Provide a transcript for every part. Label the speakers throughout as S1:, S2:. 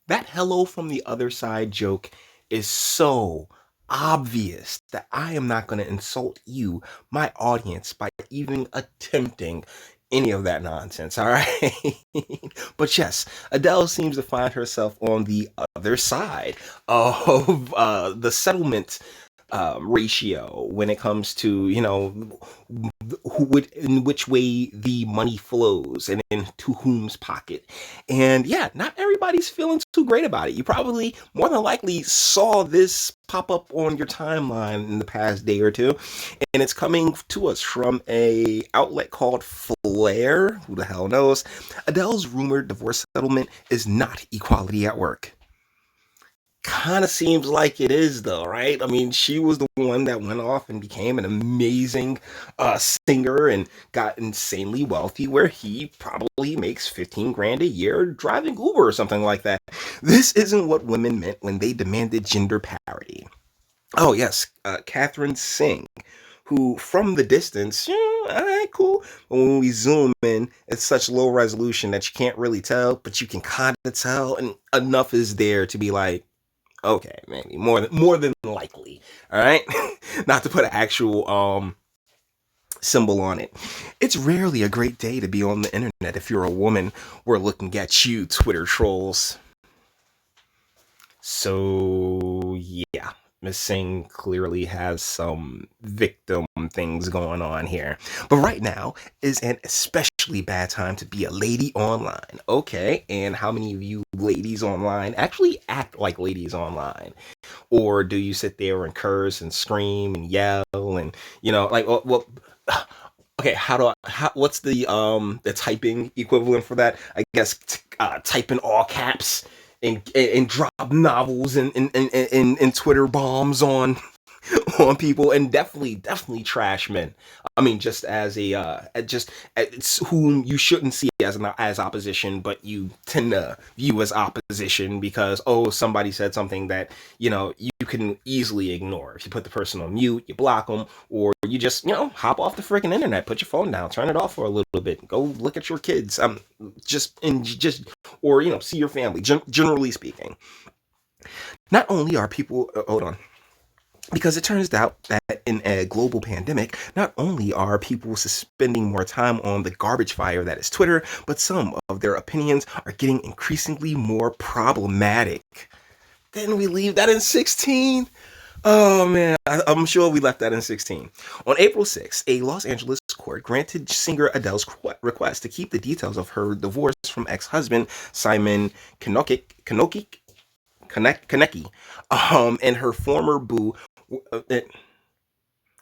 S1: That hello from the other side joke is so obvious that I am not going to insult you, my audience, by even attempting any of that nonsense, all right? But yes, Adele seems to find herself on the other side of the settlement ratio when it comes to, in which way the money flows and into whom's pocket. And yeah, not everybody's feeling too great about it. You probably more than likely saw this pop up on your timeline in the past day or two, and it's coming to us from a outlet called Flair. Who the hell knows? Adele's rumored divorce settlement is not equality at work. Kind of seems like it is, though, right? I mean, she was the one that went off and became an amazing singer and got insanely wealthy, where he probably makes 15 grand a year driving Uber or something like that. This isn't what women meant when they demanded gender parity. Oh, yes, Catherine Singh, who from the distance, all right, cool. But when we zoom in, it's such low resolution that you can't really tell, but you can kind of tell, and enough is there to be like, okay, maybe more than likely. All right, not to put an actual symbol on it. It's rarely a great day to be on the internet if you're a woman. We're looking at you, Twitter trolls. So yeah, Miss Singh clearly has some victim things going on here. But right now is an especially bad time to be a lady online. Okay, and how many of you ladies online actually act like ladies online? Or do you sit there and curse and scream and yell and like okay, what's the typing equivalent for that? I guess type in all caps and drop novels and Twitter bombs on on people, and definitely trash men. I mean, just as a just it's whom you shouldn't see as opposition, but you tend to view as opposition because somebody said something that you can easily ignore. If you put the person on mute, you block them, or you just hop off the freaking internet, put your phone down, turn it off for a little bit, go look at your kids, just or see your family. Generally speaking, not only are people hold on, because it turns out that in a global pandemic, not only are people spending more time on the garbage fire that is Twitter, but some of their opinions are getting increasingly more problematic. Didn't we leave that in 16? Oh man, I'm sure we left that in 16. On April 6th, a Los Angeles court granted singer Adele's request to keep the details of her divorce from ex-husband Simon Konecki, and her former boo, uh,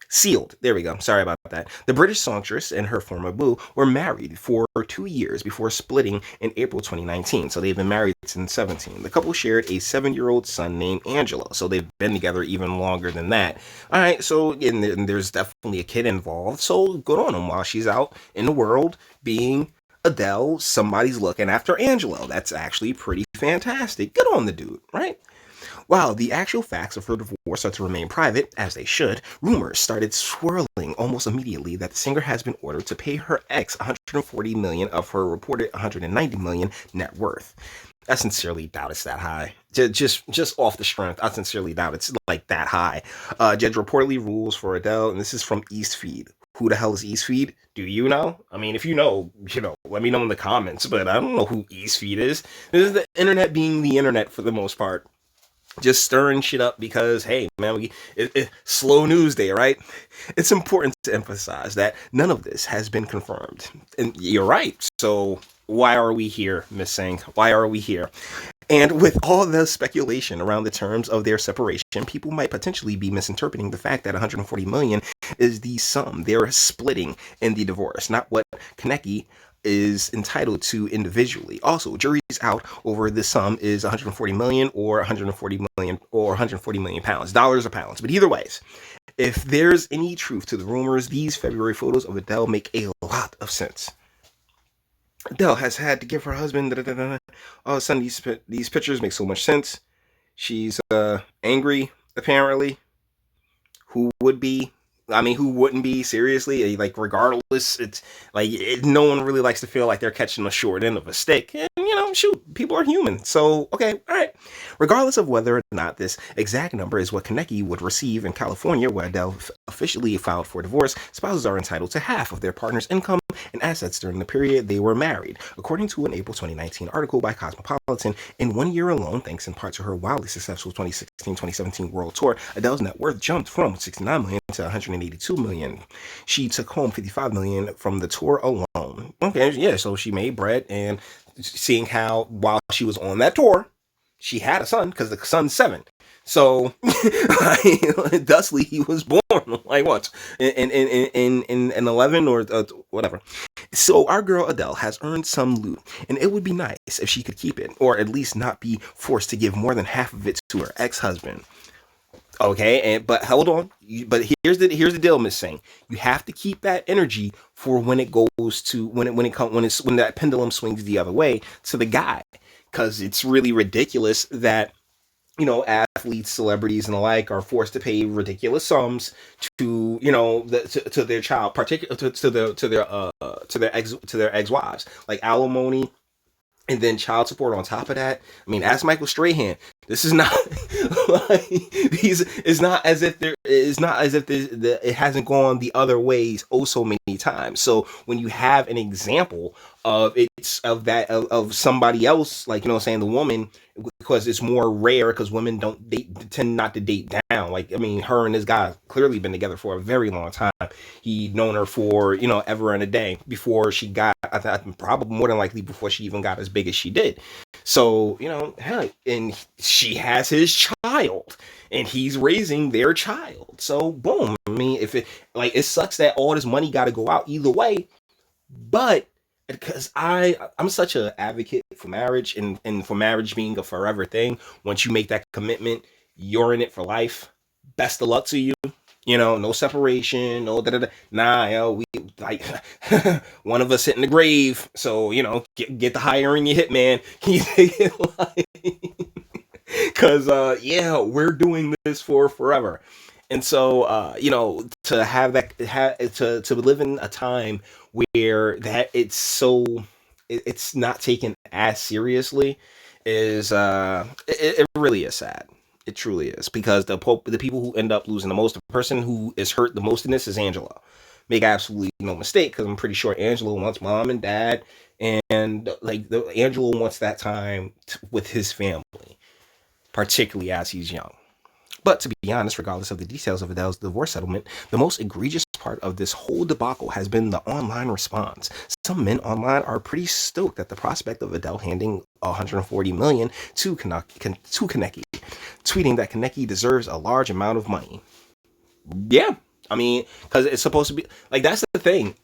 S1: sealed. There we go. Sorry about that. The British songstress and her former boo were married for 2 years before splitting in April 2019. So they've been married since 17. The couple shared a 7-year-old son named Angelo. So they've been together even longer than that. All right. So and there's definitely a kid involved. So good on them while she's out in the world being Adele. Somebody's looking after Angelo. That's actually pretty fantastic. Good on the dude, right? While the actual facts of her divorce are to remain private, as they should, rumors started swirling almost immediately that the singer has been ordered to pay her ex 140 million of her reported 190 million net worth. I sincerely doubt it's that high. Just off the strength, I sincerely doubt it's like that high. Judge reportedly rules for Adele, and this is from East Feed. Who the hell is East Feed? Do you know? I mean, if you know, let me know in the comments. But I don't know who East Feed is. This is the internet being the internet for the most part, just stirring shit up because hey man, slow news day, right? It's important to emphasize that none of this has been confirmed, and you're right. So why are we here, Miss Singh? Why are we here? And with all the speculation around the terms of their separation, people might potentially be misinterpreting the fact that 140 million is the sum they're splitting in the divorce, not what Kaneki is entitled to individually. Also, jury's out over the sum is 140 million or 140 million or 140 million pounds, dollars or pounds. But either ways, if there's any truth to the rumors, these February photos of Adele make a lot of sense. Adele has had to give her husband. All of a sudden, these pictures make so much sense. She's angry, apparently. Who would be? I mean, who wouldn't be, seriously? Like, regardless, it's like no one really likes to feel like they're catching the short end of a stick. And, shoot, people are human. So, okay, all right. Regardless of whether or not this exact number is what Kaneki would receive in California, where Adele officially filed for divorce, spouses are entitled to half of their partner's income and assets during the period they were married. According to an April 2019 article by Cosmopolitan, in 1 year alone, thanks in part to her wildly successful 2016-2017 world tour, Adele's net worth jumped from 69 million to 182 million. She took home 55 million from the tour alone. Okay, yeah, so she made bread, and seeing how while she was on that tour, she had a son, because the son's 7. So, thusly, he was born like what in 11 or whatever. So our girl Adele has earned some loot, and it would be nice if she could keep it, or at least not be forced to give more than half of it to her ex-husband. Okay, but hold on. But here's the deal, Miss Singh. You have to keep that energy for when it goes to when that pendulum swings the other way to the guy, because it's really ridiculous that athletes, celebrities, and the like are forced to pay ridiculous sums to to their child, particularly to their ex wives, like alimony, and then child support on top of that. I mean, ask Michael Strahan. This is not like these. It's not as if it hasn't gone the other ways so many times. So when you have an example of somebody else, like saying the woman, because it's more rare because women tend not to date down. Like, I mean, her and this guy clearly been together for a very long time. He'd known her for ever and a day before she got, probably more than likely before she even got as big as she did. So hell, and she has his child, and he's raising their child. So boom. I mean, it sucks that all this money got to go out either way, but because I'm such an advocate for marriage, and for marriage being a forever thing. Once you make that commitment, you're in it for life. Best of luck to you. No separation, no da da da. Nah, we like one of us hitting the grave. So get the hiring your hitman. Can you take it because we're doing this for forever. And so to have that to live in a time where that it's not taken as seriously is it really is sad. It truly is, because the people who end up losing the most, the person who is hurt the most in this is Angela. Make absolutely no mistake, because I'm pretty sure Angela wants mom and dad, and like Angela wants that time with his family, particularly as he's young. But to be honest, regardless of the details of Adele's divorce settlement, the most egregious part of this whole debacle has been the online response. Some men online are pretty stoked at the prospect of Adele handing 140 million to Kaneki, tweeting that Kaneki deserves a large amount of money. Yeah. I mean, because it's supposed to be like, that's the thing.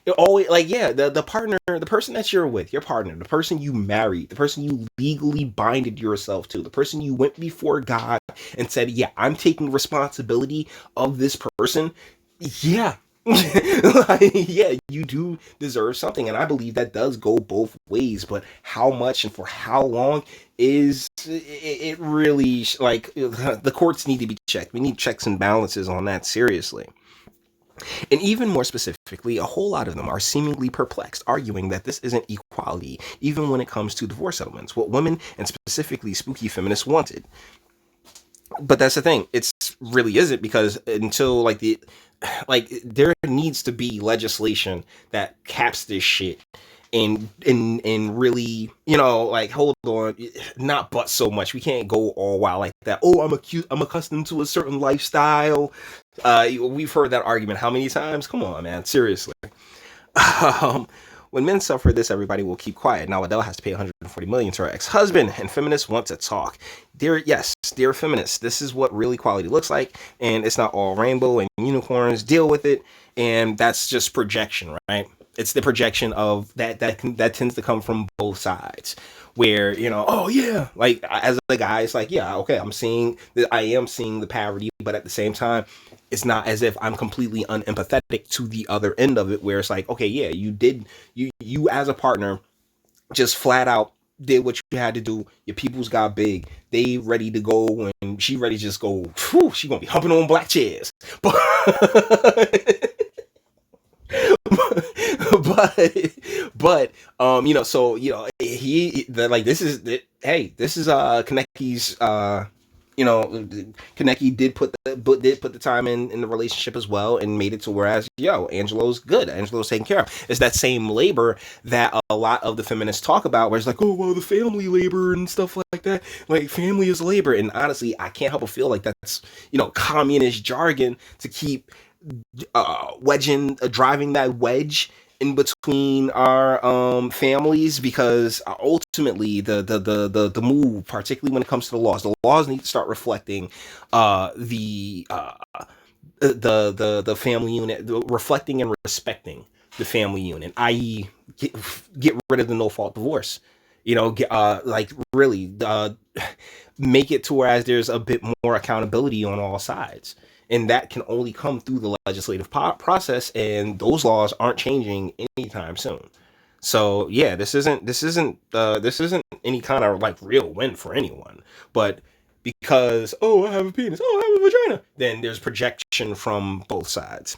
S1: It always, like, yeah, the partner, the person that you're with, your partner, the person you married, the person you legally binded yourself to, the person you went before God and said, yeah, I'm taking responsibility of this person. Yeah. Like, yeah, you do deserve something, and I believe that does go both ways. But how much and for how long is it really, like, the courts need to be checked. We need checks and balances on that, seriously. And even more specifically, a whole lot of them are seemingly perplexed, arguing that this isn't equality, even when it comes to divorce settlements, what women, and specifically spooky feminists, wanted. But that's the thing, it's really isn't, because until there needs to be legislation that caps this shit, and really, like, hold on, not but so much. We can't go all wild like that. Oh, I'm accustomed to a certain lifestyle. We've heard that argument how many times? Come on, man, seriously. When men suffer this, everybody will keep quiet. Now Adele has to pay 140 million to her ex-husband, and feminists want to talk. Dear feminists, this is what real equality looks like, and it's not all rainbow and unicorns. Deal with it, and that's just projection, right? It's the projection of that tends to come from both sides, where oh yeah, like, as a guy, it's like, yeah, okay, I am seeing the parody, but at the same time, it's not as if I'm completely unempathetic to the other end of it, where it's like, okay, yeah, you as a partner just flat out did what you had to do. Your peoples got big. They ready to go, and she ready to just go. Whew, she gonna be humping on black chairs. But but so this is hey, this is Kaneki's Kaneki did put the time in the relationship as well, and made it to whereas Angelo's good. Angelo's taken care of. It's that same labor that a lot of the feminists talk about, where it's like, oh well, the family labor and stuff like that. Like, family is labor, and honestly, I can't help but feel like that's communist jargon to keep driving that wedge in between our families, because ultimately the move, particularly when it comes to the laws need to start reflecting the family unit, reflecting and respecting the family unit, i.e., get rid of the no fault divorce. Really make it to whereas there's a bit more accountability on all sides, and that can only come through the legislative process, and those laws aren't changing anytime soon. So yeah, this isn't any kind of like real win for anyone, but because, oh, I have a penis, oh, I have a vagina, then there's projection from both sides.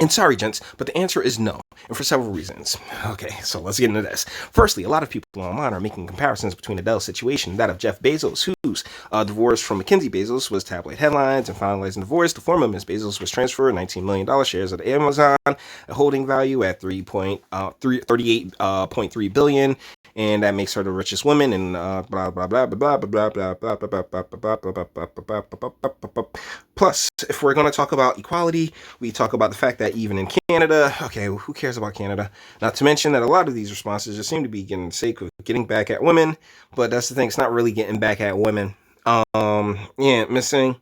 S1: And sorry, gents, but the answer is no, and for several reasons. Okay, so let's get into this. Firstly, a lot of people online are making comparisons between Adele's situation and that of Jeff Bezos, whose divorce from Mackenzie Bezos was tabloid headlines, and finalizing divorce. The former Ms. Bezos was transferred $19 million shares of Amazon, a holding value at $38.3 billion, and that makes her the richest woman, and blah blah blah blah blah blah blah blah blah blah blah blah blah. Plus, if we're going to talk about equality, we talk about the fact that even in Canada, okay, who cares about Canada? Not to mention that a lot of these responses just seem to be getting the sake of getting back at women, but that's the thing, it's not really getting back at women. Missing.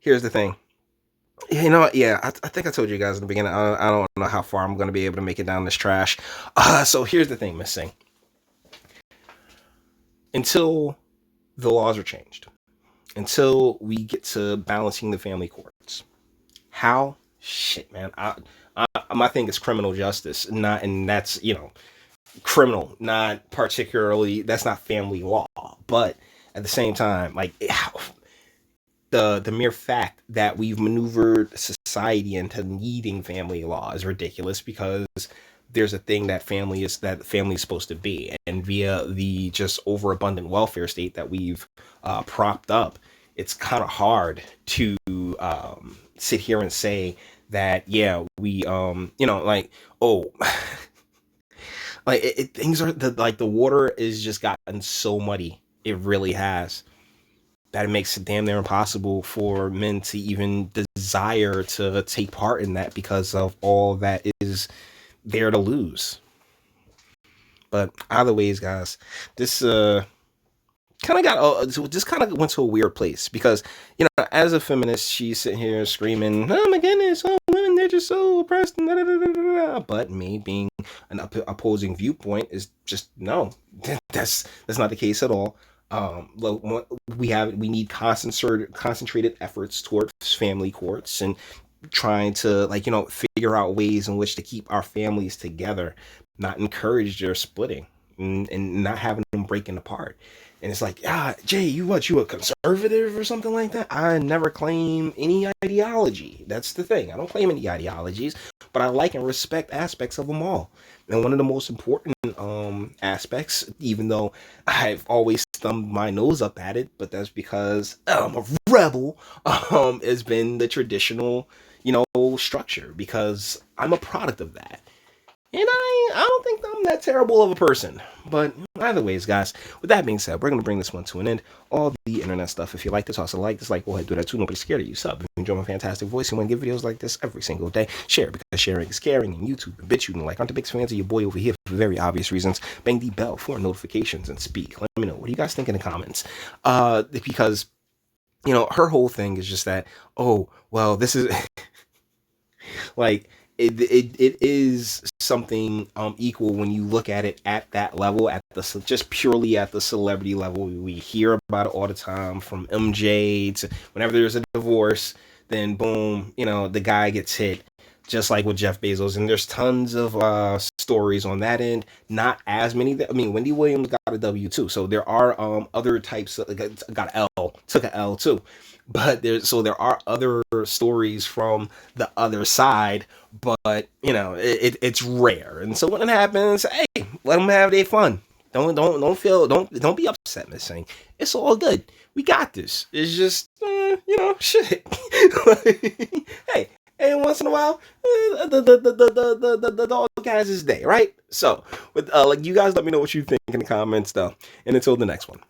S1: Here's the thing. I think I told you guys in the beginning, I don't know how far I'm going to be able to make it down this trash. So here's the thing, Missing. Until the laws are changed, until we get to balancing the family courts, how? Shit, man. My thing is criminal justice, and that's, criminal, not particularly, that's not family law. But at the same time, like, the mere fact that we've maneuvered society into needing family law is ridiculous, because there's a thing that family is supposed to be, and via the just overabundant welfare state that we've propped up, it's kind of hard to sit here and say that we like, oh, like things are the water is just gotten so muddy, it really has, that it makes it damn near impossible for men to even desire to take part in that, because of all that is there to lose. But either ways, guys, this kind of went to a weird place, because as a feminist, she's sitting here screaming, oh my goodness, oh, women, they're just so oppressed, and da, da, da, da, da. But me being an opposing viewpoint is just, no, that's not the case at all. We need concentrated efforts towards family courts, and trying to figure out ways in which to keep our families together, not encourage their splitting, and not having them breaking apart. And it's like, Jay, you a conservative or something like that? I never claim any ideology. That's the thing. I don't claim any ideologies, but I like and respect aspects of them all. And one of the most important aspects, even though I've always thumbed my nose up at it, but that's because I'm a rebel, has been the traditional, structure, because I'm a product of that. And I don't think I'm that terrible of a person. But either ways, guys, with that being said, we're going to bring this one to an end. All the internet stuff, if you like this, also like, dislike, go ahead, do that too. Nobody's scared of you. Sub. If you enjoy my fantastic voice, you want to get videos like this every single day, share, because sharing is caring. And YouTube and BitChute and like aren't the biggest fans of your boy over here for very obvious reasons. Bang the bell for notifications and speak. Let me know. What do you guys think in the comments? Because, her whole thing is just that, oh, well, this is... like... It is something equal when you look at it at that level, just purely at the celebrity level. We hear about it all the time, from MJ to whenever there's a divorce, then boom, the guy gets hit. just like with Jeff Bezos. And there's tons of stories on that end. Not as many. I mean, Wendy Williams got a W too. So there are other types. Got L, took a L too. But there are other stories from the other side. But it's rare. And so when it happens, hey, let them have their fun. Don't be upset, Miss Singh. It's all good. We got this. It's just shit. Hey, and once in a while, the dog has his day, right? So, with like, you guys let me know what you think in the comments, though. And until the next one.